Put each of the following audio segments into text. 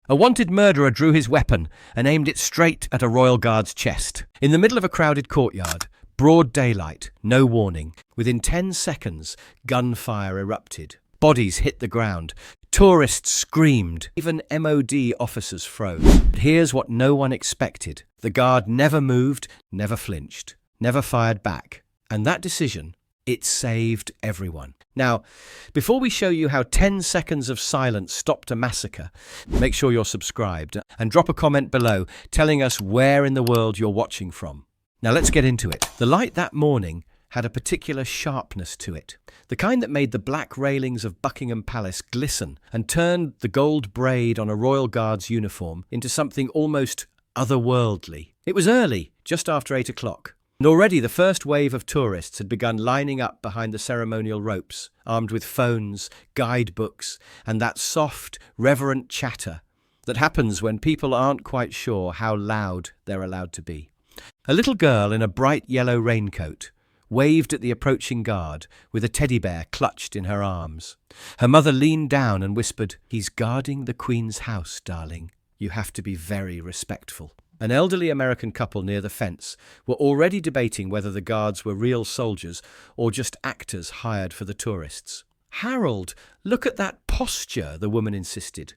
A wanted murderer drew his weapon and aimed it straight at a royal guard's chest. In the middle of a crowded courtyard, broad daylight, no warning. Within 10 seconds, gunfire erupted. Bodies hit the ground. Tourists screamed. Even MOD officers froze. But here's what no one expected. The guard never moved, never flinched, never fired back. And that decision, it saved everyone. Now, before we show you how 10 seconds of silence stopped a massacre, make sure you're subscribed and drop a comment below telling us where in the world you're watching from. Now let's get into it. The light that morning had a particular sharpness to it, the kind that made the black railings of Buckingham Palace glisten and turned the gold braid on a royal guard's uniform into something almost otherworldly. It was early, just after 8 o'clock. And already the first wave of tourists had begun lining up behind the ceremonial ropes, armed with phones, guidebooks, and that soft, reverent chatter that happens when people aren't quite sure how loud they're allowed to be. A little girl in a bright yellow raincoat waved at the approaching guard with a teddy bear clutched in her arms. Her mother leaned down and whispered, "He's guarding the Queen's house, darling. You have to be very respectful." An elderly American couple near the fence were already debating whether the guards were real soldiers or just actors hired for the tourists. "Harold, look at that posture," the woman insisted.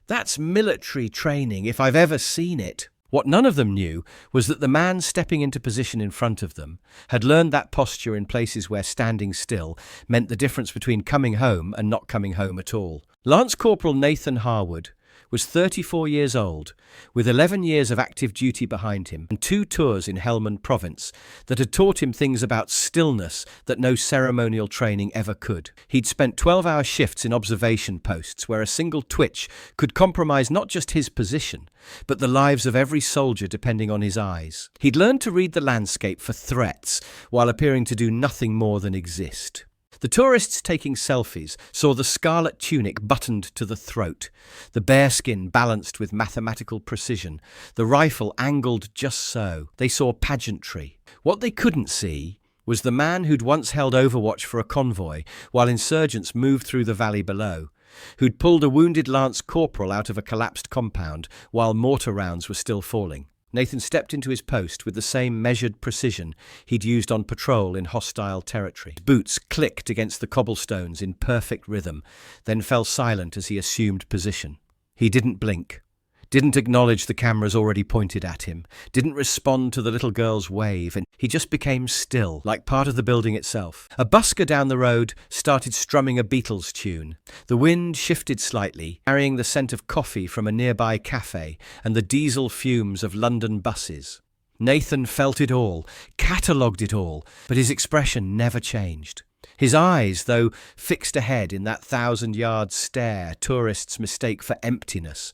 "That's military training if I've ever seen it." What none of them knew was that the man stepping into position in front of them had learned that posture in places where standing still meant the difference between coming home and not coming home at all. Lance Corporal Nathan Harwood was 34 years old, with 11 years of active duty behind him and 2 tours in Helmand Province that had taught him things about stillness that no ceremonial training ever could. He'd spent 12-hour shifts in observation posts where a single twitch could compromise not just his position, but the lives of every soldier depending on his eyes. He'd learned to read the landscape for threats while appearing to do nothing more than exist. The tourists taking selfies saw the scarlet tunic buttoned to the throat, the bearskin balanced with mathematical precision, the rifle angled just so. They saw pageantry. What they couldn't see was the man who'd once held overwatch for a convoy while insurgents moved through the valley below, who'd pulled a wounded lance corporal out of a collapsed compound while mortar rounds were still falling. Nathan stepped into his post with the same measured precision he'd used on patrol in hostile territory. His boots clicked against the cobblestones in perfect rhythm, then fell silent as he assumed position. He didn't blink, didn't acknowledge the cameras already pointed at him, didn't respond to the little girl's wave, and he just became still, like part of the building itself. A busker down the road started strumming a Beatles tune. The wind shifted slightly, carrying the scent of coffee from a nearby cafe and the diesel fumes of London buses. Nathan felt it all, catalogued it all, but his expression never changed. His eyes, though fixed ahead in that 1,000-yard stare tourists mistake for emptiness,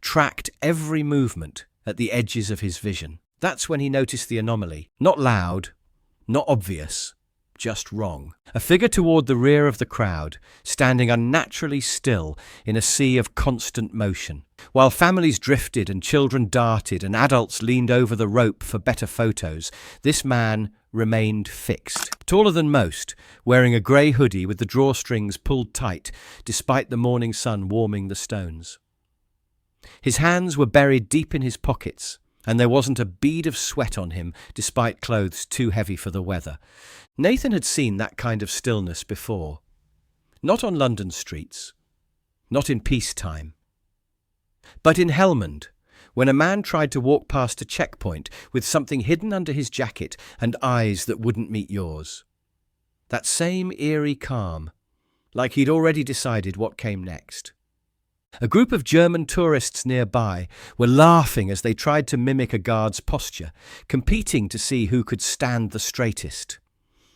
tracked every movement at the edges of his vision. That's when he noticed the anomaly. Not loud, not obvious, just wrong. A figure toward the rear of the crowd, standing unnaturally still in a sea of constant motion. While families drifted and children darted and adults leaned over the rope for better photos, this man remained fixed. Taller than most, wearing a grey hoodie with the drawstrings pulled tight despite the morning sun warming the stones. His hands were buried deep in his pockets, and there wasn't a bead of sweat on him despite clothes too heavy for the weather. Nathan had seen that kind of stillness before. Not on London streets, not in peacetime, but in Helmand, when a man tried to walk past a checkpoint with something hidden under his jacket and eyes that wouldn't meet yours. That same eerie calm, like he'd already decided what came next. A group of German tourists nearby were laughing as they tried to mimic a guard's posture, competing to see who could stand the straightest.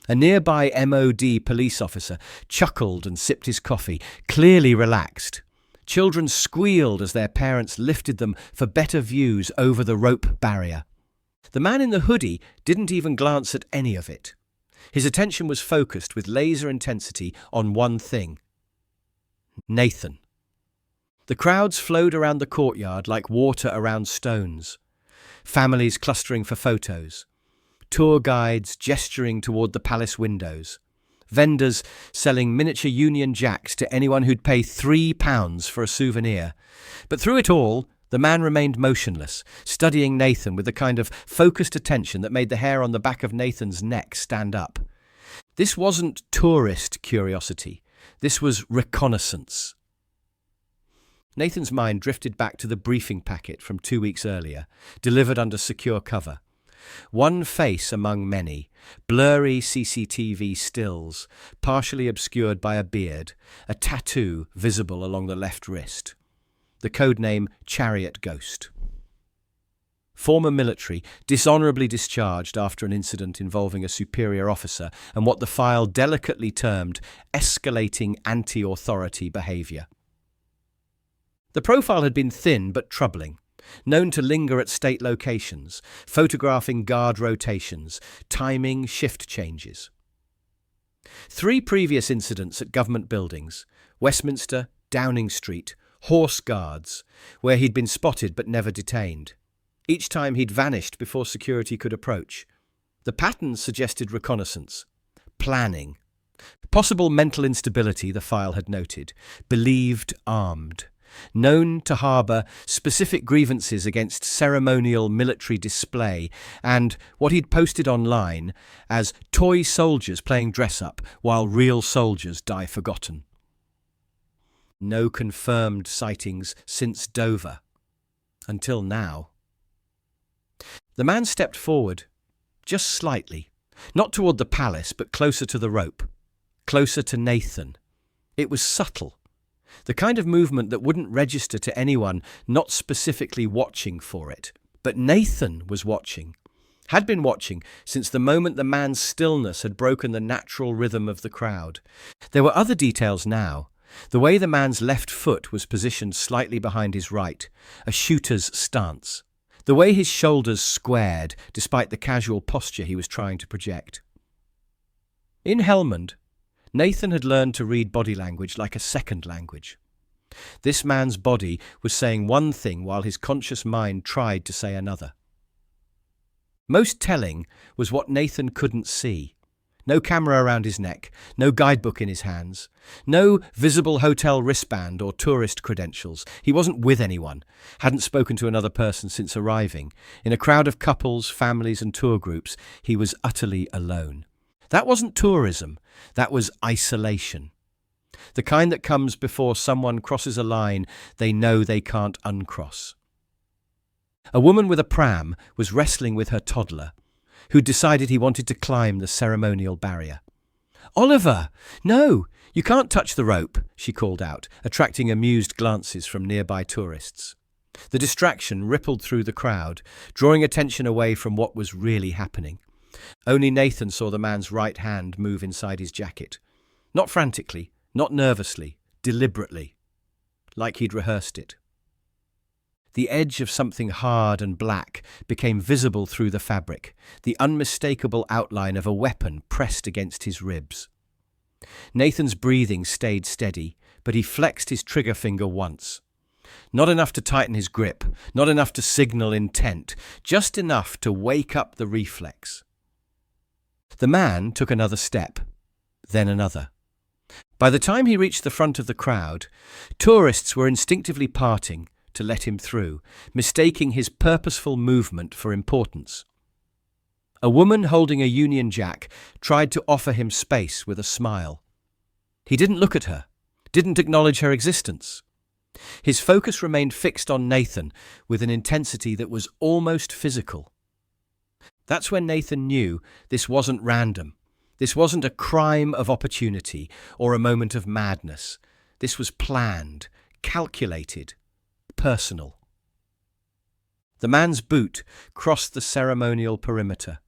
A nearby MOD police officer chuckled and sipped his coffee, clearly relaxed. Children squealed as their parents lifted them for better views over the rope barrier. The man in the hoodie didn't even glance at any of it. His attention was focused with laser intensity on one thing: Nathan. The crowds flowed around the courtyard like water around stones. Families clustering for photos. Tour guides gesturing toward the palace windows. vendors selling miniature Union Jacks to anyone who'd pay £3 for a souvenir. But through it all, the man remained motionless, studying Nathan with the kind of focused attention that made the hair on the back of Nathan's neck stand up. This wasn't tourist curiosity. This was reconnaissance. Nathan's mind drifted back to the briefing packet from 2 weeks earlier, delivered under secure cover. One face among many, blurry CCTV stills, partially obscured by a beard, a tattoo visible along the left wrist. The codename Chariot Ghost. Former military, dishonourably discharged after an incident involving a superior officer and what the file delicately termed escalating anti-authority behaviour. The profile had been thin but troubling, known to linger at state locations, photographing guard rotations, timing shift changes. 3 previous incidents at government buildings, Westminster, Downing Street, Horse Guards, where he'd been spotted but never detained. Each time he'd vanished before security could approach. The patterns suggested reconnaissance, planning, possible mental instability, the file had noted, believed armed, known to harbour specific grievances against ceremonial military display and what he'd posted online as toy soldiers playing dress-up while real soldiers die forgotten. No confirmed sightings since Dover. Until now. The man stepped forward, just slightly, not toward the palace, but closer to the rope, closer to Nathan. It was subtle, the kind of movement that wouldn't register to anyone not specifically watching for it. But Nathan was watching, had been watching since the moment the man's stillness had broken the natural rhythm of the crowd. There were other details now. The way the man's left foot was positioned slightly behind his right, a shooter's stance. The way his shoulders squared, despite the casual posture he was trying to project. In Helmand, Nathan had learned to read body language like a second language. This man's body was saying one thing while his conscious mind tried to say another. Most telling was what Nathan couldn't see. No camera around his neck, no guidebook in his hands, no visible hotel wristband or tourist credentials. He wasn't with anyone, hadn't spoken to another person since arriving. In a crowd of couples, families and tour groups, he was utterly alone. That wasn't tourism, that was isolation. The kind that comes before someone crosses a line they know they can't uncross. A woman with a pram was wrestling with her toddler, who decided he wanted to climb the ceremonial barrier. "Oliver, no, you can't touch the rope," she called out, attracting amused glances from nearby tourists. The distraction rippled through the crowd, drawing attention away from what was really happening. Only Nathan saw the man's right hand move inside his jacket. Not frantically, not nervously, deliberately, like he'd rehearsed it. The edge of something hard and black became visible through the fabric, the unmistakable outline of a weapon pressed against his ribs. Nathan's breathing stayed steady, but he flexed his trigger finger once. Not enough to tighten his grip, not enough to signal intent, just enough to wake up the reflex. The man took another step, then another. By the time he reached the front of the crowd, tourists were instinctively parting to let him through, mistaking his purposeful movement for importance. A woman holding a Union Jack tried to offer him space with a smile. He didn't look at her, didn't acknowledge her existence. His focus remained fixed on Nathan with an intensity that was almost physical. That's when Nathan knew this wasn't random. This wasn't a crime of opportunity or a moment of madness. This was planned, calculated, personal. The man's boot crossed the ceremonial perimeter.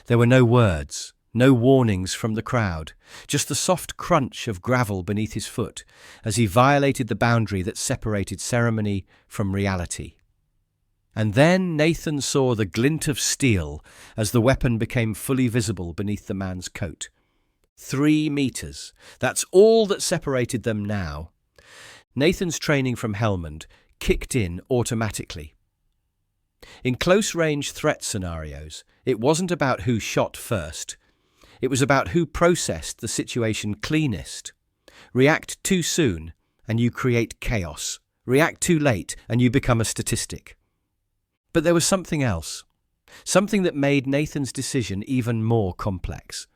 There were no words, no warnings from the crowd, just the soft crunch of gravel beneath his foot as he violated the boundary that separated ceremony from reality. And then Nathan saw the glint of steel as the weapon became fully visible beneath the man's coat. 3 meters. That's all that separated them now. Nathan's training from Helmand kicked in automatically. In close-range threat scenarios, it wasn't about who shot first. It was about who processed the situation cleanest. React too soon, and you create chaos. React too late, and you become a statistic. But there was something else. Something that made Nathan's decision even more complex.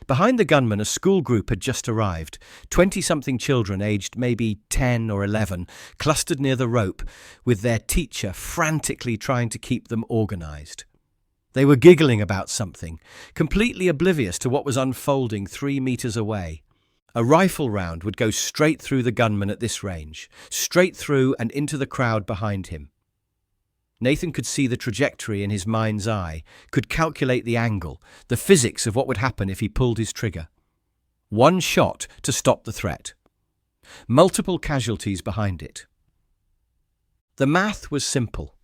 Behind the gunman, a school group had just arrived. 20-something children aged maybe 10 or 11, clustered near the rope, with their teacher frantically trying to keep them organized. They were giggling about something, completely oblivious to what was unfolding 3 meters away. A rifle round would go straight through the gunman at this range, straight through and into the crowd behind him. Nathan could see the trajectory in his mind's eye, could calculate the angle, the physics of what would happen if he pulled his trigger. One shot to stop the threat. Multiple casualties behind it. The math was simple.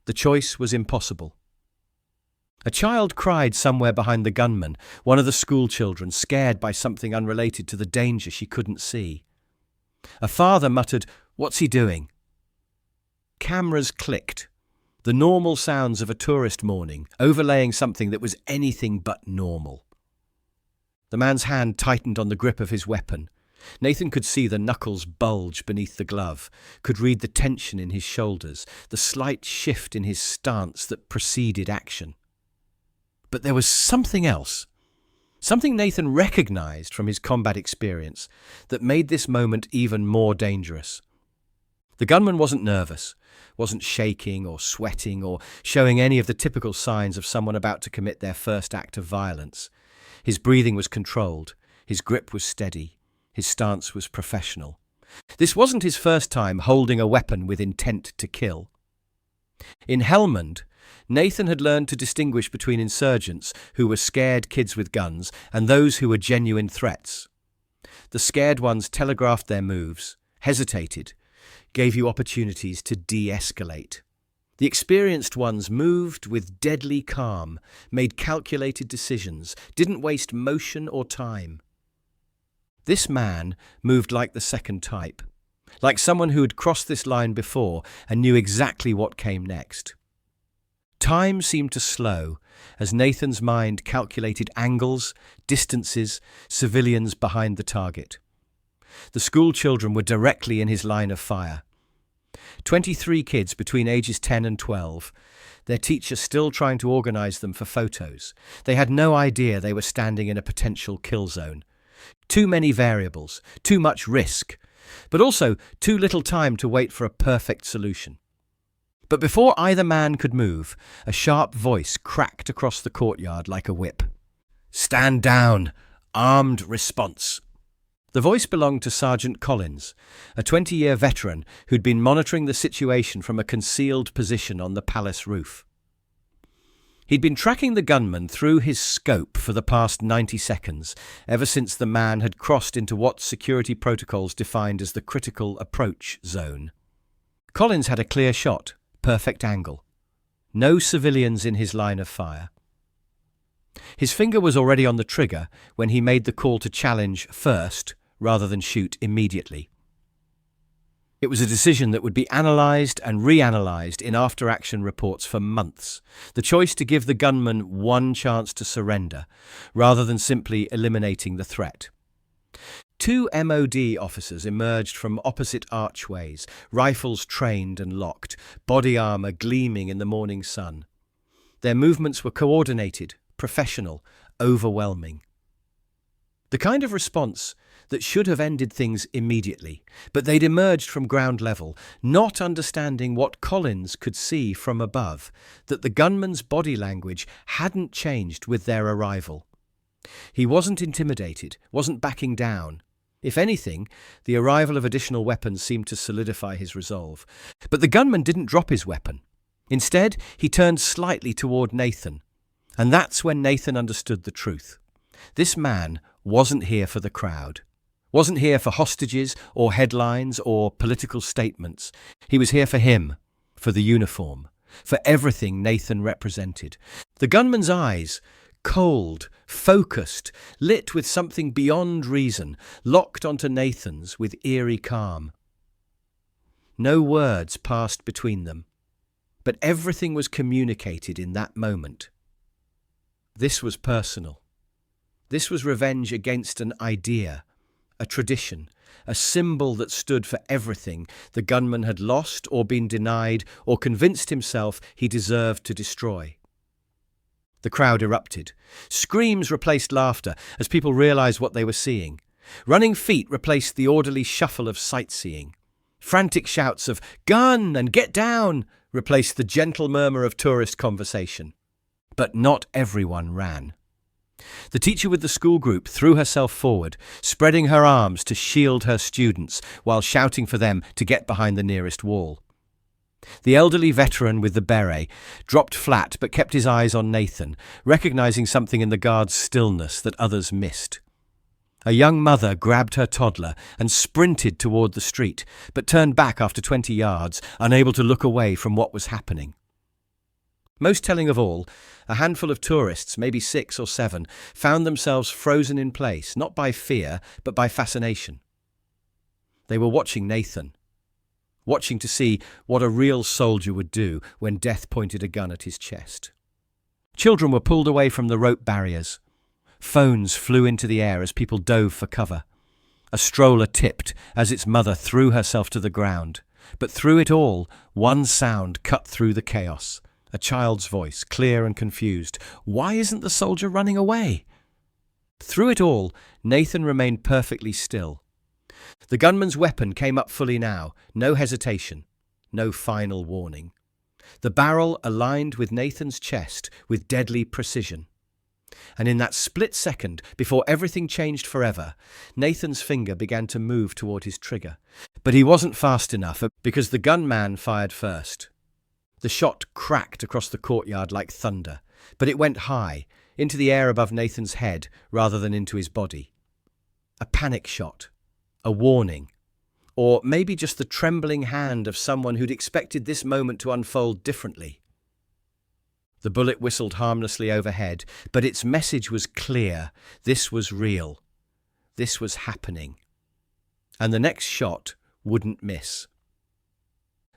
The choice was impossible. A child cried somewhere behind the gunman, one of the school children, scared by something unrelated to the danger she couldn't see. A father muttered, "What's he doing?" Cameras clicked. The normal sounds of a tourist morning, overlaying something that was anything but normal. The man's hand tightened on the grip of his weapon. Nathan could see the knuckles bulge beneath the glove, could read the tension in his shoulders, the slight shift in his stance that preceded action. But there was something else, something Nathan recognized from his combat experience, that made this moment even more dangerous. The gunman wasn't nervous, wasn't shaking or sweating or showing any of the typical signs of someone about to commit their first act of violence. His breathing was controlled, his grip was steady, his stance was professional. This wasn't his first time holding a weapon with intent to kill. In Helmand, Nathan had learned to distinguish between insurgents who were scared kids with guns and those who were genuine threats. The scared ones telegraphed their moves, hesitated, gave you opportunities to de-escalate. The experienced ones moved with deadly calm, made calculated decisions, didn't waste motion or time. This man moved like the second type, like someone who had crossed this line before and knew exactly what came next. Time seemed to slow as Nathan's mind calculated angles, distances, civilians behind the target. The school children were directly in his line of fire. 23 kids between ages 10 and 12, their teacher still trying to organize them for photos. They had no idea they were standing in a potential kill zone. Too many variables, too much risk, but also too little time to wait for a perfect solution. But before either man could move, a sharp voice cracked across the courtyard like a whip. "Stand down! Armed response!" The voice belonged to Sergeant Collins, a 20-year veteran who'd been monitoring the situation from a concealed position on the palace roof. He'd been tracking the gunman through his scope for the past 90 seconds, ever since the man had crossed into what security protocols defined as the critical approach zone. Collins had a clear shot, perfect angle. No civilians in his line of fire. His finger was already on the trigger when he made the call to challenge first, rather than shoot immediately. It was a decision that would be analysed and reanalyzed in after-action reports for months. The choice to give the gunman one chance to surrender, rather than simply eliminating the threat. 2 MOD officers emerged from opposite archways, rifles trained and locked, body armour gleaming in the morning sun. Their movements were coordinated, professional, overwhelming. The kind of response that should have ended things immediately, but they'd emerged from ground level, not understanding what Collins could see from above, that the gunman's body language hadn't changed with their arrival. He wasn't intimidated, wasn't backing down. If anything, the arrival of additional weapons seemed to solidify his resolve. But the gunman didn't drop his weapon. Instead, he turned slightly toward Nathan. And that's when Nathan understood the truth. This man wasn't here for the crowd. Wasn't here for hostages or headlines or political statements. He was here for him, for the uniform, for everything Nathan represented. The gunman's eyes, cold, focused, lit with something beyond reason, locked onto Nathan's with eerie calm. No words passed between them, but everything was communicated in that moment. This was personal. This was revenge against an idea, a tradition, a symbol that stood for everything the gunman had lost or been denied or convinced himself he deserved to destroy. The crowd erupted. Screams replaced laughter as people realized what they were seeing. Running feet replaced the orderly shuffle of sightseeing. Frantic shouts of "Gun!" and "Get down!" replaced the gentle murmur of tourist conversation. But not everyone ran. The teacher with the school group threw herself forward, spreading her arms to shield her students while shouting for them to get behind the nearest wall. The elderly veteran with the beret dropped flat but kept his eyes on Nathan, recognizing something in the guard's stillness that others missed. A young mother grabbed her toddler and sprinted toward the street, but turned back after 20 yards, unable to look away from what was happening. Most telling of all, a handful of tourists, maybe 6 or 7, found themselves frozen in place, not by fear, but by fascination. They were watching Nathan, watching to see what a real soldier would do when death pointed a gun at his chest. Children were pulled away from the rope barriers. Phones flew into the air as people dove for cover. A stroller tipped as its mother threw herself to the ground. But through it all, one sound cut through the chaos. A child's voice, clear and confused. "Why isn't the soldier running away?" Through it all, Nathan remained perfectly still. The gunman's weapon came up fully now, no hesitation, no final warning. The barrel aligned with Nathan's chest with deadly precision. And in that split second, before everything changed forever, Nathan's finger began to move toward his trigger. But he wasn't fast enough because the gunman fired first. The shot cracked across the courtyard like thunder, but it went high, into the air above Nathan's head rather than into his body. A panic shot, a warning, or maybe just the trembling hand of someone who'd expected this moment to unfold differently. The bullet whistled harmlessly overhead, but its message was clear. This was real. This was happening. And the next shot wouldn't miss.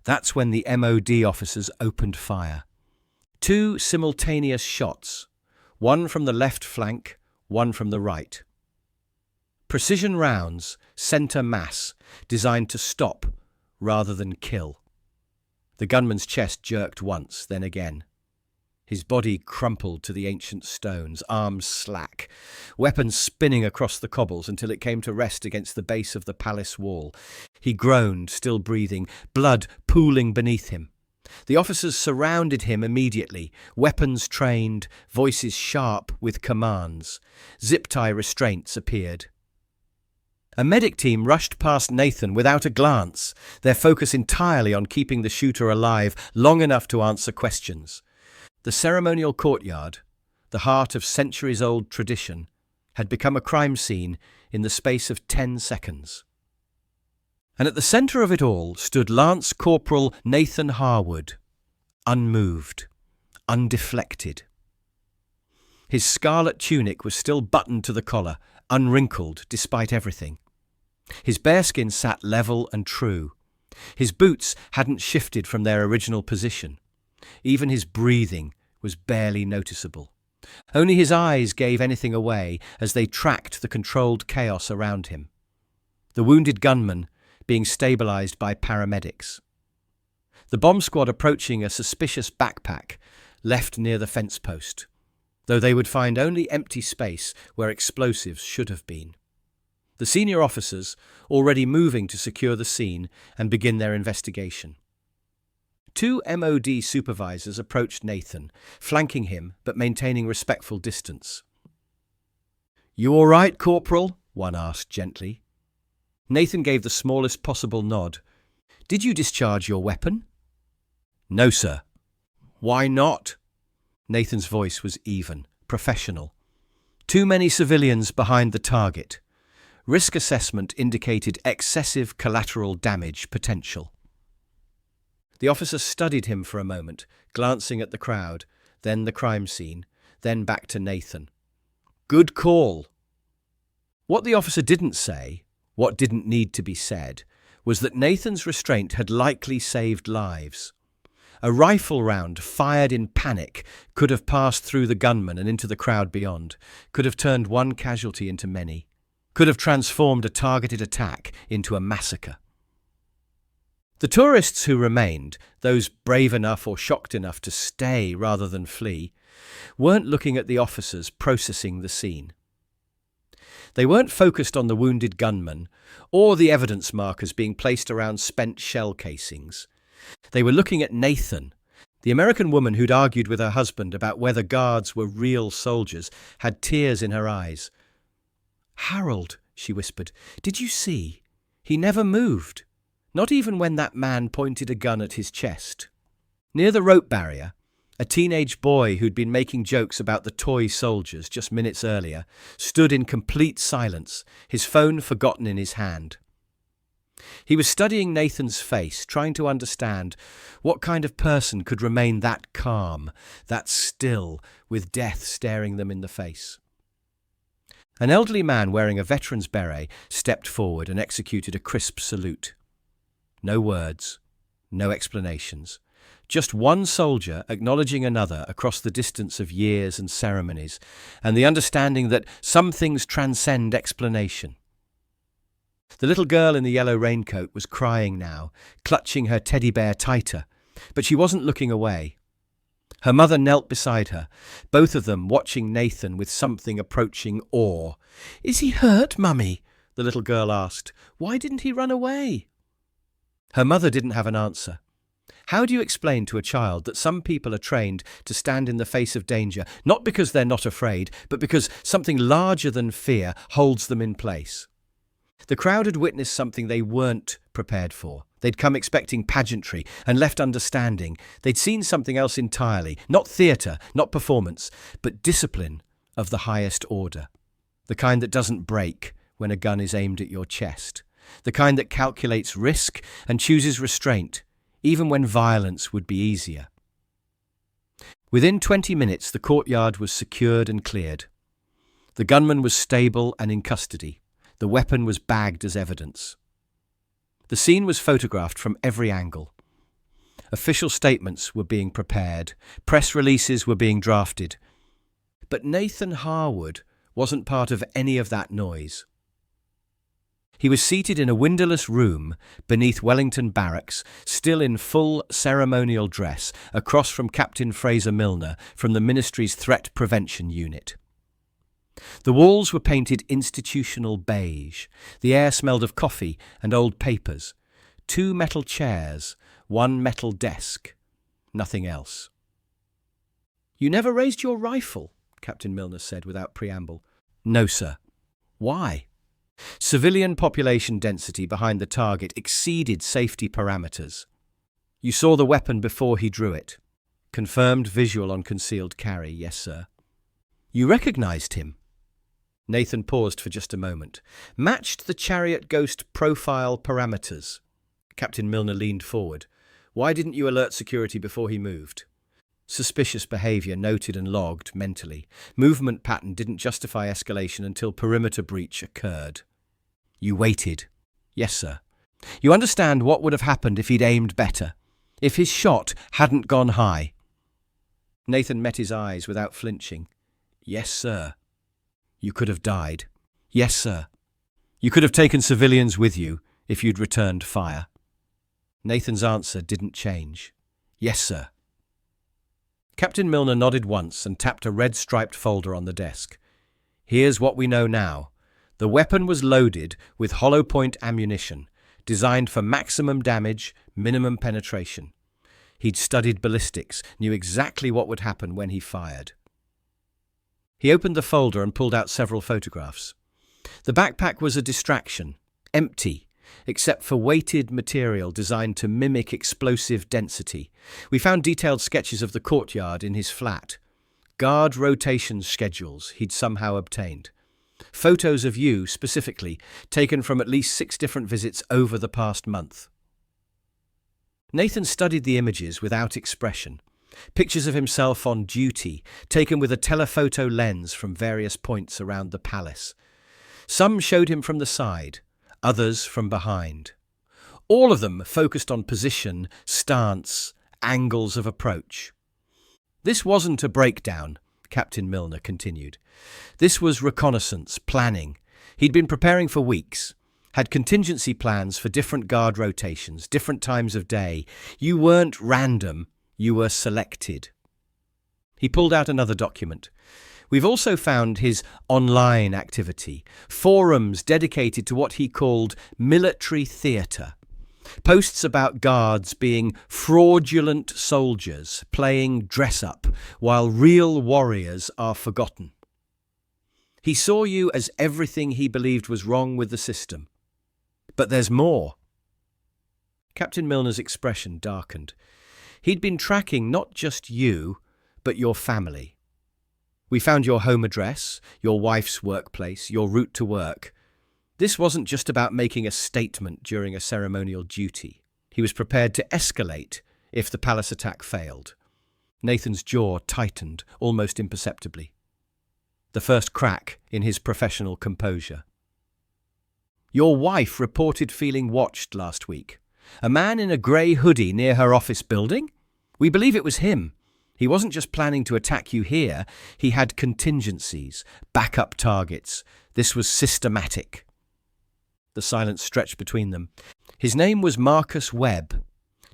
That's when the MOD officers opened fire. 2 simultaneous shots, one from the left flank, one from the right. Precision rounds, center mass, designed to stop rather than kill. The gunman's chest jerked once, then again. His body crumpled to the ancient stones, arms slack, weapons spinning across the cobbles until it came to rest against the base of the palace wall. He groaned, still breathing, blood pooling beneath him. The officers surrounded him immediately, weapons trained, voices sharp with commands. Zip-tie restraints appeared. A medic team rushed past Nathan without a glance, their focus entirely on keeping the shooter alive long enough to answer questions. The ceremonial courtyard, the heart of centuries-old tradition, had become a crime scene in the space of 10 seconds. And at the centre of it all stood Lance Corporal Nathan Harwood, unmoved, undeflected. His scarlet tunic was still buttoned to the collar, unwrinkled despite everything. His bearskin sat level and true. His boots hadn't shifted from their original position. Even his breathing was barely noticeable. Only his eyes gave anything away as they tracked the controlled chaos around him. The wounded gunman being stabilized by paramedics. The bomb squad approaching a suspicious backpack left near the fence post, though they would find only empty space where explosives should have been. The senior officers already moving to secure the scene and begin their investigation. 2 MOD supervisors approached Nathan, flanking him but maintaining respectful distance. "You all right, Corporal?" one asked gently. Nathan gave the smallest possible nod. "Did you discharge your weapon?" "No, sir." "Why not?" Nathan's voice was even, professional. Too many civilians behind the target. Risk assessment indicated excessive collateral damage potential. The officer studied him for a moment, glancing at the crowd, then the crime scene, then back to Nathan. "Good call." What the officer didn't say, what didn't need to be said, was that Nathan's restraint had likely saved lives. A rifle round fired in panic could have passed through the gunman and into the crowd beyond, could have turned one casualty into many, could have transformed a targeted attack into a massacre. The tourists who remained, those brave enough or shocked enough to stay rather than flee, weren't looking at the officers processing the scene. They weren't focused on the wounded gunman or the evidence markers being placed around spent shell casings. They were looking at Nathan. The American woman who'd argued with her husband about whether guards were real soldiers had tears in her eyes. "Harold," she whispered, "did you see? He never moved. Not even when that man pointed a gun at his chest." Near the rope barrier, a teenage boy who'd been making jokes about the toy soldiers just minutes earlier stood in complete silence, his phone forgotten in his hand. He was studying Nathan's face, trying to understand what kind of person could remain that calm, that still, with death staring them in the face. An elderly man wearing a veteran's beret stepped forward and executed a crisp salute. No words, no explanations. Just one soldier acknowledging another across the distance of years and ceremonies, and the understanding that some things transcend explanation. The little girl in the yellow raincoat was crying now, clutching her teddy bear tighter, but she wasn't looking away. Her mother knelt beside her, both of them watching Nathan with something approaching awe. "Is he hurt, Mummy?" the little girl asked. "Why didn't he run away?" Her mother didn't have an answer. How do you explain to a child that some people are trained to stand in the face of danger, not because they're not afraid, but because something larger than fear holds them in place? The crowd had witnessed something they weren't prepared for. They'd come expecting pageantry and left understanding. They'd seen something else entirely, not theatre, not performance, but discipline of the highest order. The kind that doesn't break when a gun is aimed at your chest. The kind that calculates risk and chooses restraint, even when violence would be easier. Within 20 minutes, the courtyard was secured and cleared. The gunman was stable and in custody. The weapon was bagged as evidence. The scene was photographed from every angle. Official statements were being prepared. Press releases were being drafted. But Nathan Harwood wasn't part of any of that noise. He was seated in a windowless room beneath Wellington Barracks, still in full ceremonial dress, across from Captain Fraser Milner from the Ministry's Threat Prevention Unit. The walls were painted institutional beige. The air smelled of coffee and old papers. 2 metal chairs, 1 metal desk. Nothing else. "You never raised your rifle," Captain Milner said without preamble. "No, sir." "Why?" Civilian population density behind the target exceeded safety parameters. "You saw the weapon before he drew it." "Confirmed visual on concealed carry, yes, sir." "You recognized him?" Nathan paused for just a moment. "Matched the Chariot Ghost profile parameters." Captain Milner leaned forward. "Why didn't you alert security before he moved?" "Suspicious behavior noted and logged mentally. Movement pattern didn't justify escalation until perimeter breach occurred." "You waited?" "Yes, sir." "You understand what would have happened if he'd aimed better? If his shot hadn't gone high?" Nathan met his eyes without flinching. "Yes, sir." "You could have died." "Yes, sir." "You could have taken civilians with you if you'd returned fire." Nathan's answer didn't change. "Yes, sir." Captain Milner nodded once and tapped a red-striped folder on the desk. "Here's what we know now. The weapon was loaded with hollow-point ammunition, designed for maximum damage, minimum penetration. He'd studied ballistics, knew exactly what would happen when he fired." He opened the folder and pulled out several photographs. The backpack was a distraction, empty, except for weighted material designed to mimic explosive density. We found detailed sketches of the courtyard in his flat, guard rotation schedules he'd somehow obtained, photos of you, specifically, taken from at least 6 different visits over the past month. Nathan studied the images without expression. Pictures of himself on duty, taken with a telephoto lens from various points around the palace. Some showed him from the side, others from behind. All of them focused on position, stance, angles of approach. This wasn't a breakdown, Captain Milner continued. This was reconnaissance, planning. He'd been preparing for weeks, had contingency plans for different guard rotations, different times of day. You weren't random, you were selected. He pulled out another document. We've also found his online activity, forums dedicated to what he called military theatre. Posts about guards being fraudulent soldiers playing dress-up while real warriors are forgotten. He saw you as everything he believed was wrong with the system. But there's more. Captain Milner's expression darkened. He'd been tracking not just you, but your family. We found your home address, your wife's workplace, your route to work. This wasn't just about making a statement during a ceremonial duty. He was prepared to escalate if the palace attack failed. Nathan's jaw tightened almost imperceptibly. The first crack in his professional composure. Your wife reported feeling watched last week. A man in a grey hoodie near her office building? We believe it was him. He wasn't just planning to attack you here, he had contingencies, backup targets. This was systematic. The silence stretched between them. His name was Marcus Webb,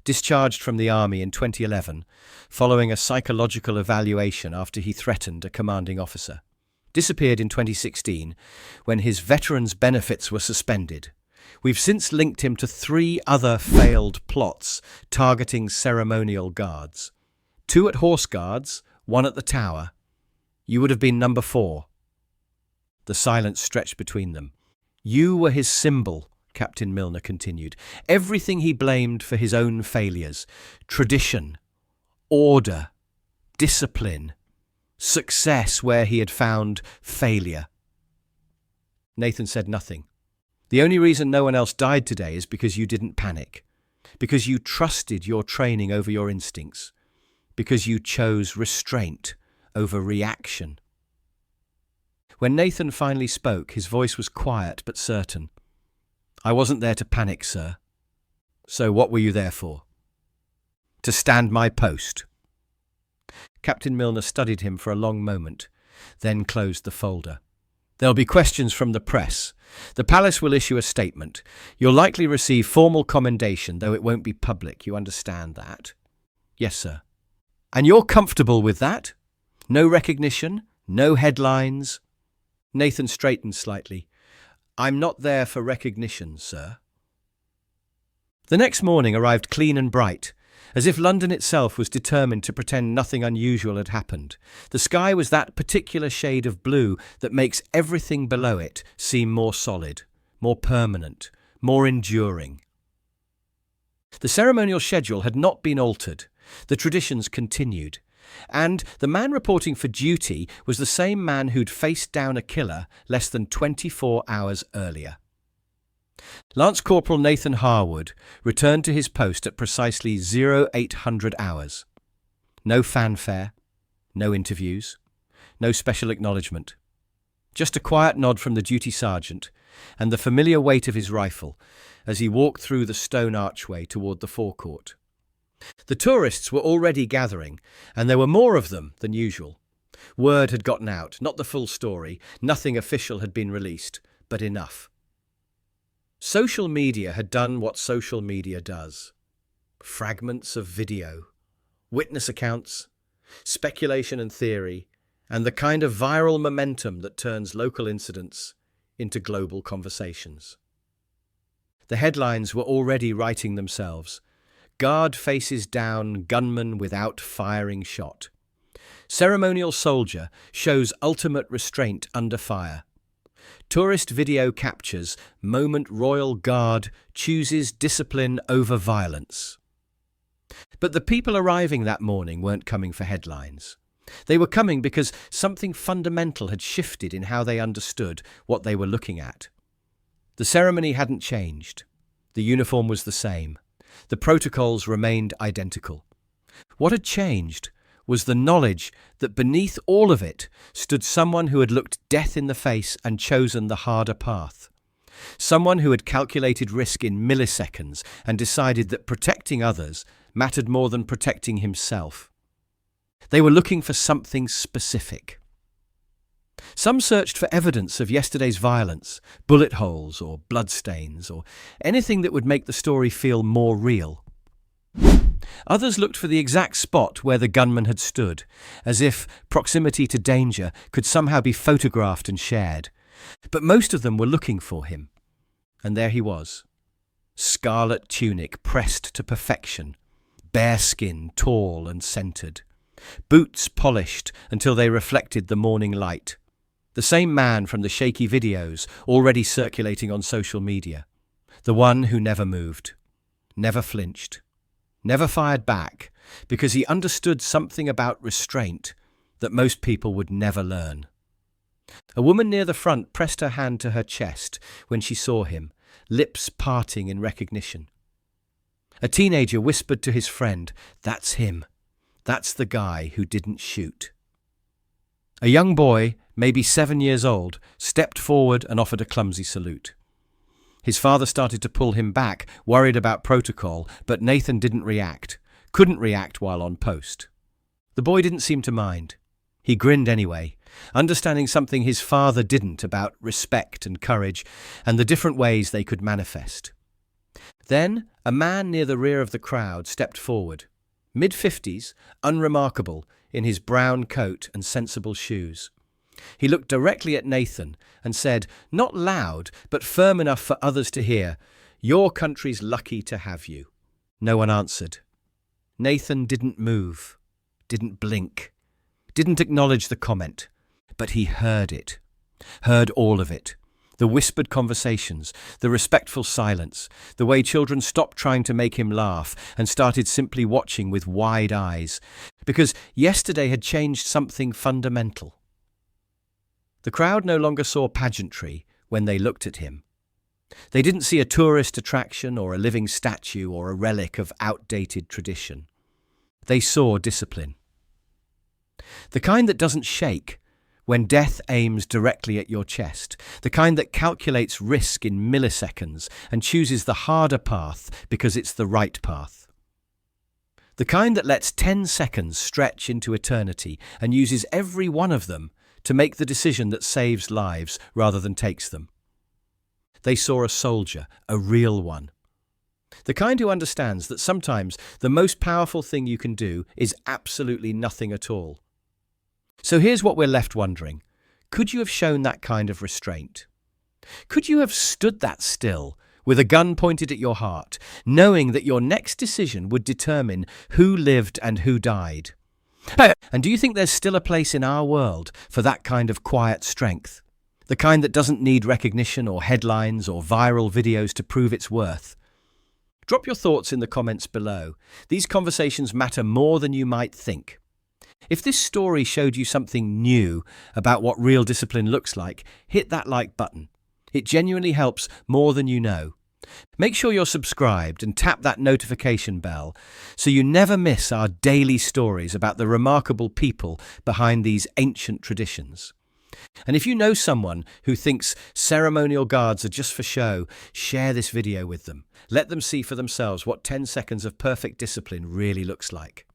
discharged from the army in 2011, following a psychological evaluation after he threatened a commanding officer. Disappeared in 2016 when his veterans' benefits were suspended. We've since linked him to 3 other failed plots targeting ceremonial guards. 2 at Horse Guards, 1 at the Tower. You would have been number 4. The silence stretched between them. You were his symbol, Captain Milner continued. Everything he blamed for his own failures. Tradition, order, discipline, success where he had found failure. Nathan said nothing. The only reason no one else died today is because you didn't panic. Because you trusted your training over your instincts. Because you chose restraint over reaction. When Nathan finally spoke, his voice was quiet but certain. I wasn't there to panic, sir. So what were you there for? To stand my post. Captain Milner studied him for a long moment, then closed the folder. There'll be questions from the press. The palace will issue a statement. You'll likely receive formal commendation, though it won't be public. You understand that? Yes, sir. And you're comfortable with that? No recognition? No headlines? Nathan straightened slightly. I'm not there for recognition, sir. The next morning arrived clean and bright, as if London itself was determined to pretend nothing unusual had happened. The sky was that particular shade of blue that makes everything below it seem more solid, more permanent, more enduring. The ceremonial schedule had not been altered. The traditions continued. And the man reporting for duty was the same man who'd faced down a killer less than 24 hours earlier. Lance Corporal Nathan Harwood returned to his post at precisely 0800 hours. No fanfare, no interviews, no special acknowledgement. Just a quiet nod from the duty sergeant and the familiar weight of his rifle as he walked through the stone archway toward the forecourt. The tourists were already gathering, and there were more of them than usual. Word had gotten out, not the full story, nothing official had been released, but enough. Social media had done what social media does. Fragments of video, witness accounts, speculation and theory, and the kind of viral momentum that turns local incidents into global conversations. The headlines were already writing themselves. Guard faces down gunman without firing shot. Ceremonial soldier shows ultimate restraint under fire. Tourist video captures moment royal guard chooses discipline over violence. But the people arriving that morning weren't coming for headlines. They were coming because something fundamental had shifted in how they understood what they were looking at. The ceremony hadn't changed. The uniform was the same. The protocols remained identical. What had changed was the knowledge that beneath all of it stood someone who had looked death in the face and chosen the harder path. Someone who had calculated risk in milliseconds and decided that protecting others mattered more than protecting himself. They were looking for something specific. Some searched for evidence of yesterday's violence, bullet holes or bloodstains, or anything that would make the story feel more real. Others looked for the exact spot where the gunman had stood, as if proximity to danger could somehow be photographed and shared. But most of them were looking for him. And there he was. Scarlet tunic pressed to perfection, bare skin tall and centered, boots polished until they reflected the morning light. The same man from the shaky videos already circulating on social media. The one who never moved, never flinched, never fired back, because he understood something about restraint that most people would never learn. A woman near the front pressed her hand to her chest when she saw him, lips parting in recognition. A teenager whispered to his friend, "That's him. That's the guy who didn't shoot." A young boy, maybe 7 years old, stepped forward and offered a clumsy salute. His father started to pull him back, worried about protocol, but Nathan didn't react, couldn't react while on post. The boy didn't seem to mind. He grinned anyway, understanding something his father didn't about respect and courage and the different ways they could manifest. Then, a man near the rear of the crowd stepped forward, mid-50s, unremarkable, in his brown coat and sensible shoes. He looked directly at Nathan and said, not loud, but firm enough for others to hear, "Your country's lucky to have you." No one answered. Nathan didn't move, didn't blink, didn't acknowledge the comment, but he heard it, heard all of it. The whispered conversations, the respectful silence, the way children stopped trying to make him laugh and started simply watching with wide eyes, because yesterday had changed something fundamental. The crowd no longer saw pageantry when they looked at him. They didn't see a tourist attraction or a living statue or a relic of outdated tradition. They saw discipline. The kind that doesn't shake when death aims directly at your chest, the kind that calculates risk in milliseconds and chooses the harder path because it's the right path. The kind that lets 10 seconds stretch into eternity and uses every one of them to make the decision that saves lives rather than takes them. They saw a soldier, a real one. The kind who understands that sometimes the most powerful thing you can do is absolutely nothing at all. So here's what we're left wondering. Could you have shown that kind of restraint? Could you have stood that still, with a gun pointed at your heart, knowing that your next decision would determine who lived and who died? And do you think there's still a place in our world for that kind of quiet strength? The kind that doesn't need recognition or headlines or viral videos to prove its worth? Drop your thoughts in the comments below. These conversations matter more than you might think. If this story showed you something new about what real discipline looks like, hit that like button. It genuinely helps more than you know. Make sure you're subscribed and tap that notification bell so you never miss our daily stories about the remarkable people behind these ancient traditions. And if you know someone who thinks ceremonial guards are just for show, share this video with them. Let them see for themselves what 10 seconds of perfect discipline really looks like.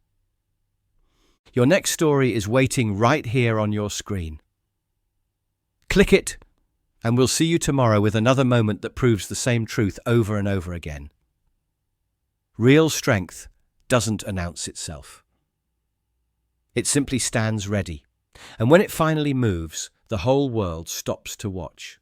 Your next story is waiting right here on your screen. Click it, and we'll see you tomorrow with another moment that proves the same truth over and over again. Real strength doesn't announce itself. It simply stands ready, and when it finally moves, the whole world stops to watch.